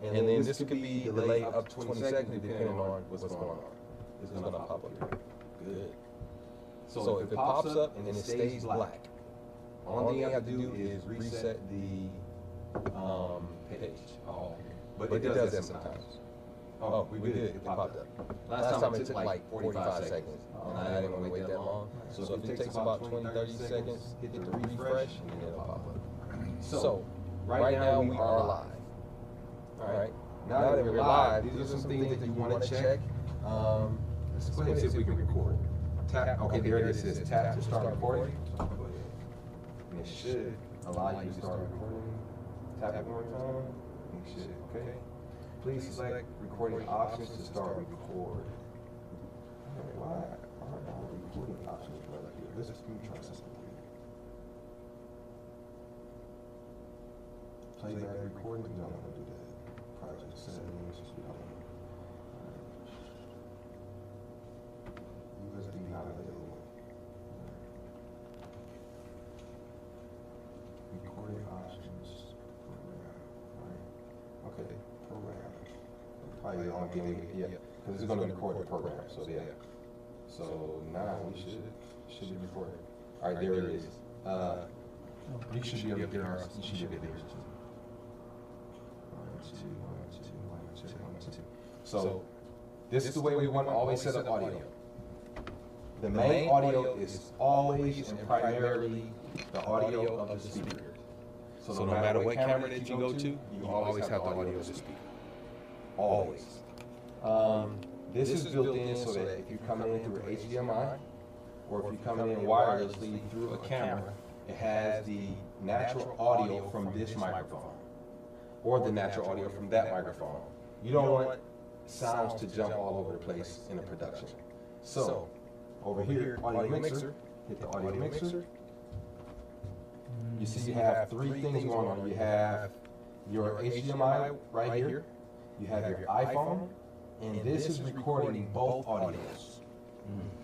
And then this could be delayed up to 20 seconds depending on what's going on. It's going to pop up here. Good. So if it pops up and it stays black, only thing you have to do is reset the page. Oh, but it does that sometimes. Oh, we did. It popped up. Last time it took like 45 seconds, and I didn't want to wait that long. So if it takes about 20, 30 seconds, hit the refresh, and then it'll pop up. So right now we are live. All right. Now that we're live, these are some things that you want to check. Let's go ahead and see if we can record. Tap. Okay, there it is. It says tap to start recording. So go ahead. And it should allow you to start recording. Tap it one more time. And it should. Okay. Please select recording options to start record. Why aren't all the recording options right here? Let's just try something. Playback recording. We don't want to do that. Project settings. We don't want to. USB not available. Recording options. Program. Right. Okay. Program. Probably the only thing. Yeah. Because it's going to record the program. So yeah. So now we should be recording. All right. There it is. You should be able to get ours. You should be able to get yours. 1, 2, 1, 2, 1, 2, 1, 2. So this is the way we want to always set up audio. The main audio is always and primarily the audio of the speaker. So no matter what camera that you go to, you always have the audio of the speaker. Always. This is built in so that if you're coming in through HDMI, or if you're coming in wirelessly through a camera, it has the natural audio from this microphone, or the natural audio from that microphone. You don't want sounds to jump all over the place in a production. So, over here, audio mixer, hit the audio mixer. You see you have three things going on. You have your HDMI right here. You have your iPhone, and this is recording both audios.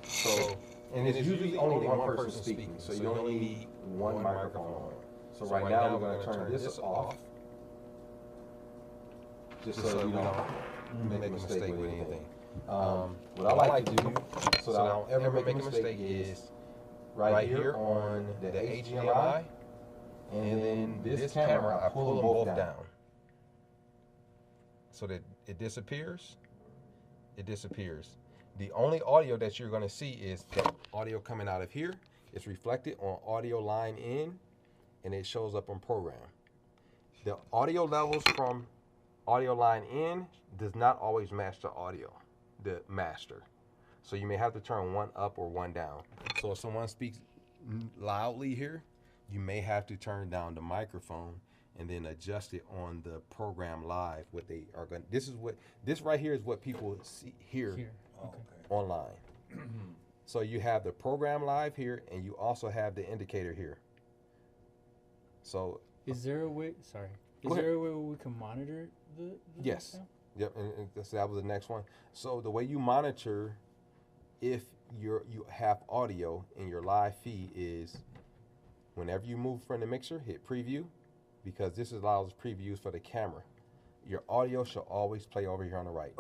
So, and it's usually only one person speaking, so you only need one microphone on. So right now we're going to turn this off, just so you don't make a mistake with anything. What I like to do, so that I don't ever make a mistake, is right here on the HDMI, and then this camera, I pull them both down. So that it disappears. It disappears. The only audio that you're going to see is the audio coming out of here. It's reflected on audio line in, and it shows up on program. The audio levels from audio line in does not always match the audio, the master. So you may have to turn one up or one down. So if someone speaks loudly here, you may have to turn down the microphone and then adjust it on the program live. What they are going. This right here is what people see here. Online. So you have the program live here, and you also have the indicator here. So is there a way? Sorry. Is there a way where we can monitor the yes. Sound? Yep, and that was the next one. So the way you monitor if you have audio in your live feed is whenever you move from the mixer, hit preview, because this allows previews for the camera. Your audio should always play over here on the right.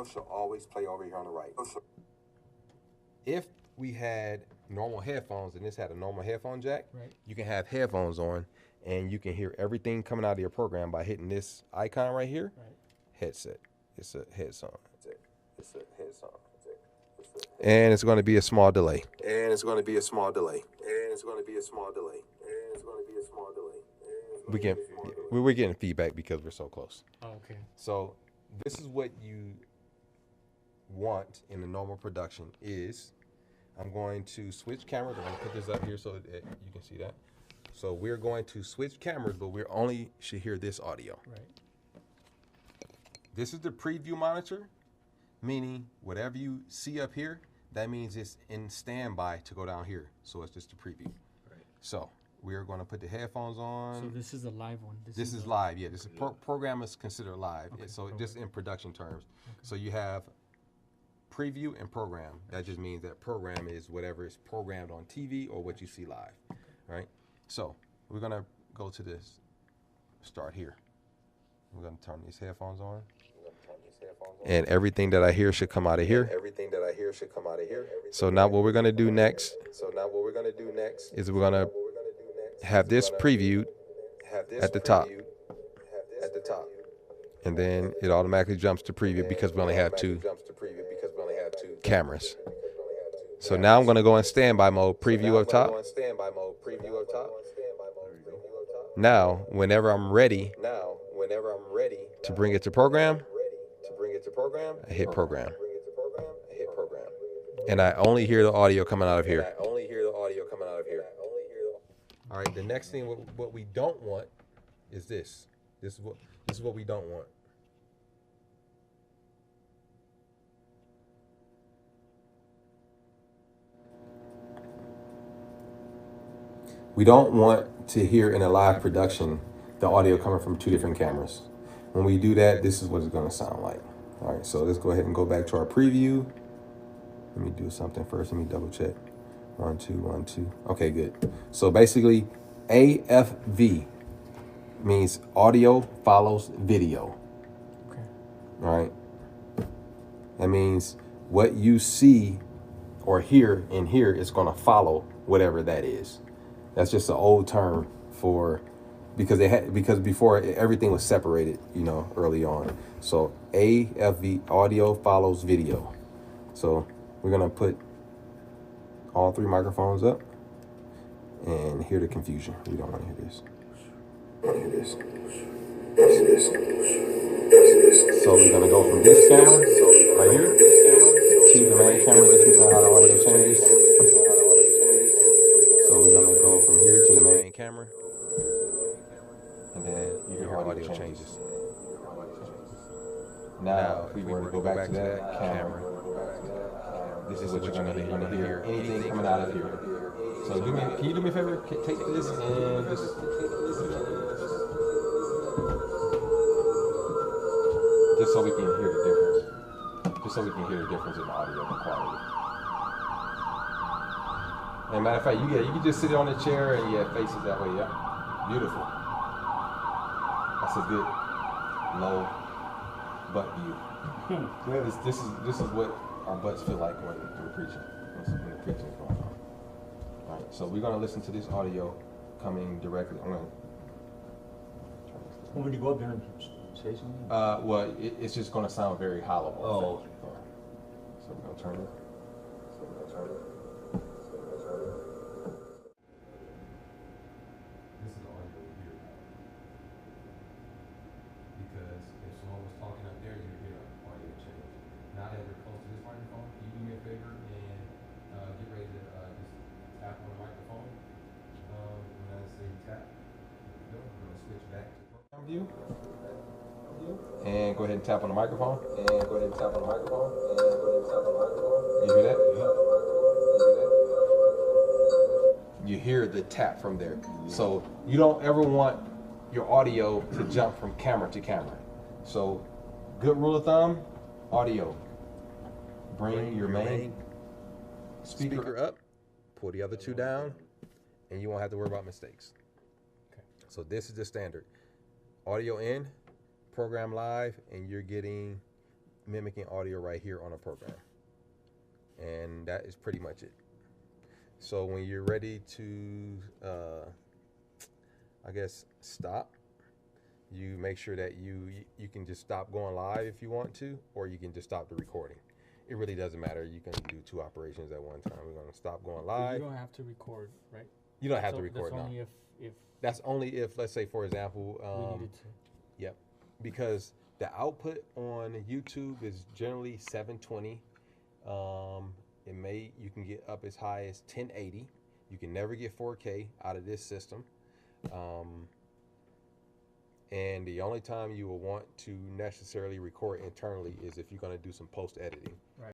If we had normal headphones and this had a normal headphone jack, right, you can have headphones on and you can hear everything coming out of your program by hitting this icon right here. Right. Headset. It's a headset. And it's going to be a small delay. We're getting feedback because we're so close. Oh, okay. So this is what you want in a normal production is, I'm going to switch cameras. I'm going to put this up here so that you can see that. So we're going to switch cameras, but we only should hear this audio. Right. This is the preview monitor, meaning whatever you see up here, that means it's in standby to go down here. So it's just a preview. Right. So we're going to put the headphones on. So this is a live one. This is live. Yeah, this is program is considered live. Okay. So just in production terms. Okay. So you have preview and program. That just means that program is whatever is programmed on TV or what you see live, right? So we're gonna go to this, start here. We're gonna turn these headphones on. And everything that I hear should come out of here. So now what we're gonna do next is we're gonna have this previewed at the top. And then it automatically jumps to preview because we only have two cameras. So now I'm gonna go in standby mode, preview up top. Now, whenever I'm ready to bring it to program, I hit program. And I only hear the audio coming out of here. All right, the next thing, what we don't want is this. This is what we don't want. We don't want to hear in a live production the audio coming from two different cameras. When we do that, this is what it's going to sound like. All right, so let's go ahead and go back to our preview. Let me do something first. Let me double check. 1, 2, 1, 2. Okay, good. So basically, AFV means audio follows video. Okay. All right. That means what you see or hear in here is going to follow whatever that is. That's just an old term for because before everything was separated, early on. So AFV, audio follows video. So we're gonna put all three microphones up and hear the confusion. We don't want to hear this. So we're gonna go from this camera right here to the main camera. Listen to how the audio changes. So we're gonna go from here to the main camera, and then you hear audio changes. Now, if we were to go back to that camera, this is what you're gonna hear. You're gonna hear anything coming out of here. So can you do me a favor? Take this and just so we can hear the difference. Just so we can hear the difference in the audio and quality. And matter of fact, you can just sit on the chair and face it that way. Yeah, beautiful. That's a good low butt view. This is what our butts feel like when we're preaching. When the preaching is going on. All right, so we're gonna listen to this audio coming directly. When you go up there and say something? Well, it's just gonna sound very hollow. Oh. So we're gonna turn it. This is the audio we hear. Because if someone was talking up there, you would hear the audio change. Now that we're close to this microphone, can you do me a favor and get ready to just tap on the microphone? When I say tap, we're gonna switch back to program view. And go ahead and tap on the microphone. You hear that? You hear the tap from there. So you don't ever want your audio to jump from camera to camera. So good rule of thumb, audio. Bring your main speaker up, pull the other two down, and you won't have to worry about mistakes. Okay. So this is the standard. Audio in, program live, and you're getting mimicking audio right here on a program. And that is pretty much it. So when you're ready to, stop, you make sure that you can just stop going live if you want to, or you can just stop the recording. It really doesn't matter. You can do two operations at one time. We're going to stop going live. You don't have to record, right? You don't have to record now. That's only if, let's say, for example, we needed to. Yep. Because the output on YouTube is generally 720. You can get up as high as 1080. You can never get 4K out of this system. And the only time you will want to necessarily record internally is if you're going to do some post editing. Right.